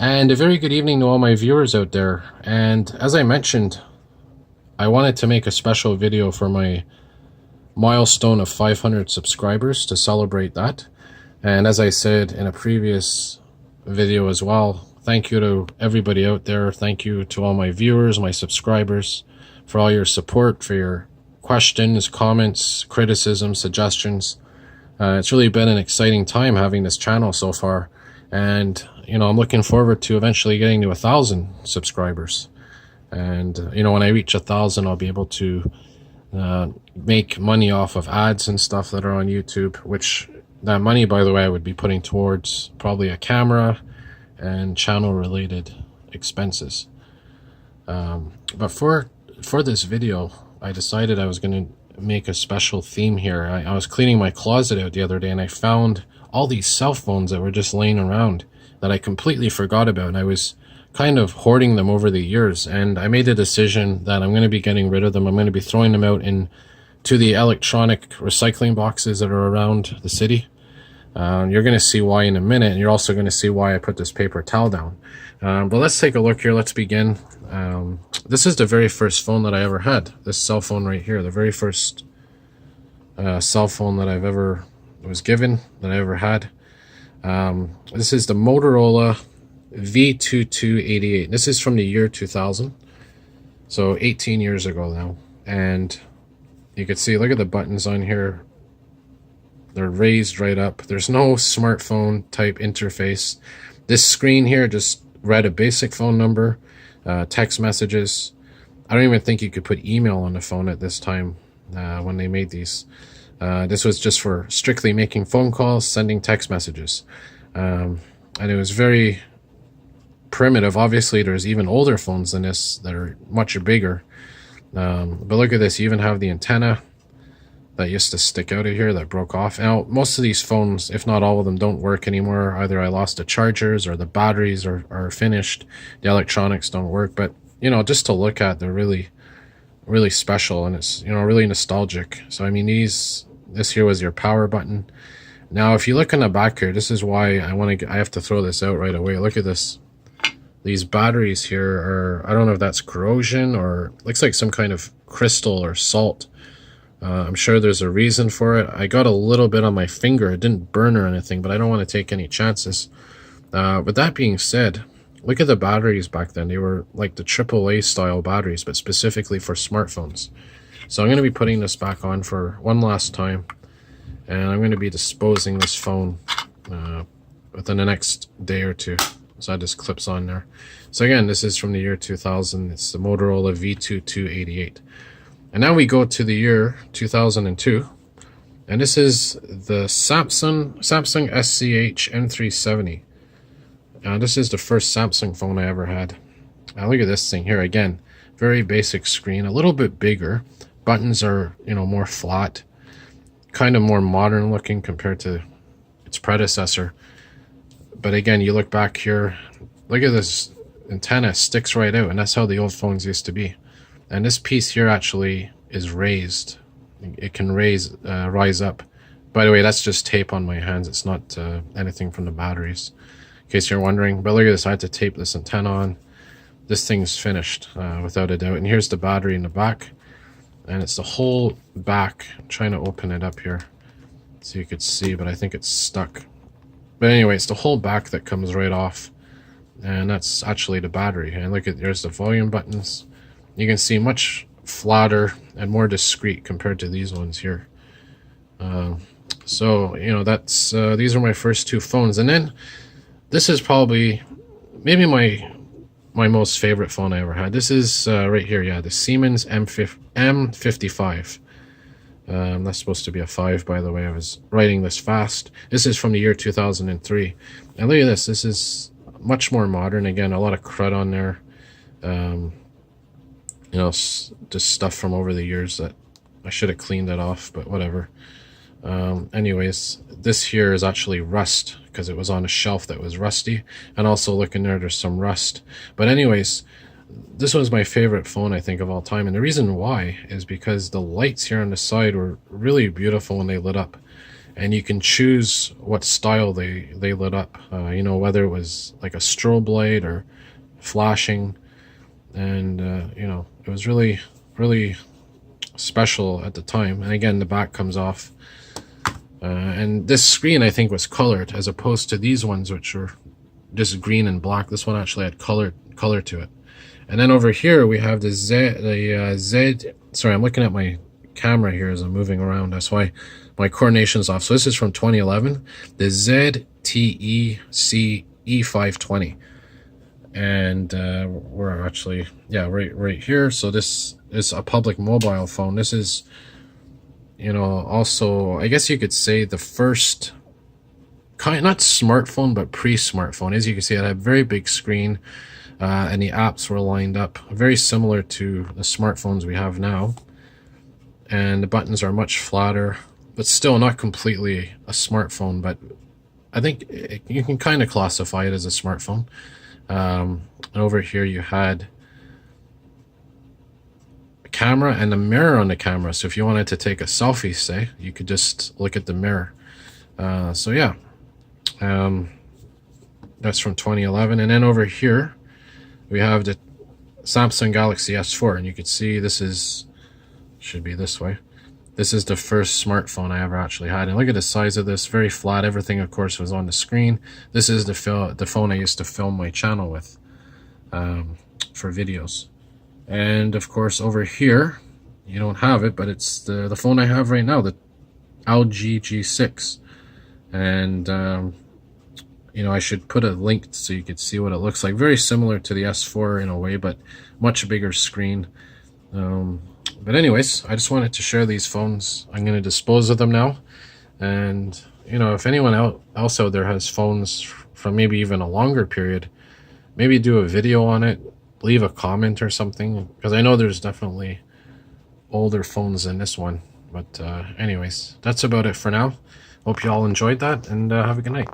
And a very good evening to all my viewers out there. And as I mentioned, I wanted to make a special video for my milestone of 500 subscribers to celebrate that. And as I said in a previous video as well, thank you to everybody out there. Thank you to all my viewers, my subscribers, for all your support, for your questions, comments, criticisms, suggestions. It's really been an exciting time having this channel so far. And I'm looking forward to eventually getting to 1,000 subscribers. And when I reach 1,000, I'll be able to make money off of ads and stuff that are on YouTube, which that money, by the way, I would be putting towards probably a camera and channel related expenses. But for this video, I decided I was going to make a special theme here. I was cleaning my closet out the other day, and I found all these cell phones that were just laying around that I completely forgot about, and I was kind of hoarding them over the years, and I made a decision that I'm going to be getting rid of them. I'm going to be throwing them out into the electronic recycling boxes that are around the city. You're going to see why in a minute, and you're also going to see why I put this paper towel down. But let's take a look here. Let's begin. This is the very first phone that I ever had. This cell phone right here, the very first cell phone that I've ever was given, that I ever had. This is the Motorola V2288. This is from the year 2000, so 18 years ago now. And you can see, look at the buttons on here. They're raised right up. There's no smartphone type interface. This screen here just read a basic phone number, text messages. I don't even think you could put email on the phone at this time when they made these. This was just for strictly making phone calls, sending text messages. And it was very primitive. Obviously, there's even older phones than this that are much bigger. But look at this. You even have the antenna that used to stick out of here that broke off. Now, most of these phones, if not all of them, don't work anymore. Either I lost the chargers or the batteries are finished. The electronics don't work. But, just to look at, they're really, really special. And it's, really nostalgic. So, I mean, this here was your power button. Now, if you look in the back here, this is why I have to throw this out right away. Look at this. These batteries here are, I don't know if that's corrosion or looks like some kind of crystal or salt. I'm sure there's a reason for it. I got a little bit on my finger. It didn't burn or anything, but I don't want to take any chances. With that being said, look at the batteries back then. They were like the AAA style batteries, but specifically for smartphones. So I'm going to be putting this back on for one last time. And I'm going to be disposing this phone within the next day or two. So that just clips on there. So again, this is from the year 2000. It's the Motorola V2288. And now we go to the year 2002. And this is the Samsung SCH M370. This is the first Samsung phone I ever had. Now look at this thing here again. Very basic screen, a little bit bigger. Buttons are, more flat. Kind of more modern looking compared to its predecessor. But again, you look back here, look at this antenna, sticks right out, and that's how the old phones used to be. And this piece here actually is raised. It can rise up. By the way, that's just tape on my hands. It's not anything from the batteries, in case you're wondering. But look at this, I had to tape this antenna on. This thing's finished, without a doubt. And here's the battery in the back. And it's the whole back. I'm trying to open it up here so you could see, but I think it's stuck. But anyway, it's the whole back that comes right off. And that's actually the battery. And look at, there's the volume buttons. You can see much flatter and more discreet compared to these ones here. So, that's these are my first two phones. And then this is probably maybe my most favorite phone I ever had. This is right here, yeah, the Siemens MVM55. That's supposed to be a 5, by the way. I was writing this fast. This is from the year 2003. And look at this. This is much more modern. Again, a lot of crud on there. Just stuff from over the years that I should have cleaned it off, but whatever. Anyways, this here is actually rust because it was on a shelf that was rusty. And also look in there, there's some rust. But anyways, this was my favorite phone, I think, of all time. And the reason why is because the lights here on the side were really beautiful when they lit up. and you can choose what style they lit up. You know, whether it was like a strobe light or flashing, and you know, it was really special at the time. And again, the back comes off, and this screen I think was colored as opposed to these ones which were just green and black. This one actually had color to it. And then over here we have the Z. Sorry, I'm looking at my camera here as I'm moving around. That's why my coordination's off. So this is from 2011, the ZTE E520, and we're actually right here. So this is a public mobile phone. This is, you know, also I guess you could say the first not smartphone but pre-smartphone. As you can see, it had a very big screen, and the apps were lined up very similar to the smartphones we have now, and the buttons are much flatter, but still not completely a smartphone. But I think you can kind of classify it as a smartphone. And over here you had a camera and a mirror on the camera, so if you wanted to take a selfie, say, you could just look at the mirror. So yeah, that's from 2011. And then over here we have the Samsung Galaxy S4, and you can see this should be this way. This is the first smartphone I ever actually had, and look at the size of this. Very flat. Everything, of course, was on the screen. This is the phone I used to film my channel with, for videos. And of course, over here, you don't have it, but it's the phone I have right now, the LG G6. And you know, I should put a link so you could see what it looks like. Very similar to the S4 in a way, but much bigger screen. But anyways, I just wanted to share these phones. I'm going to dispose of them now. And, you know, if anyone else out there has phones from maybe even a longer period, maybe do a video on it, leave a comment or something, because I know there's definitely older phones than this one. But anyways, that's about it for now. Hope you all enjoyed that, and have a good night.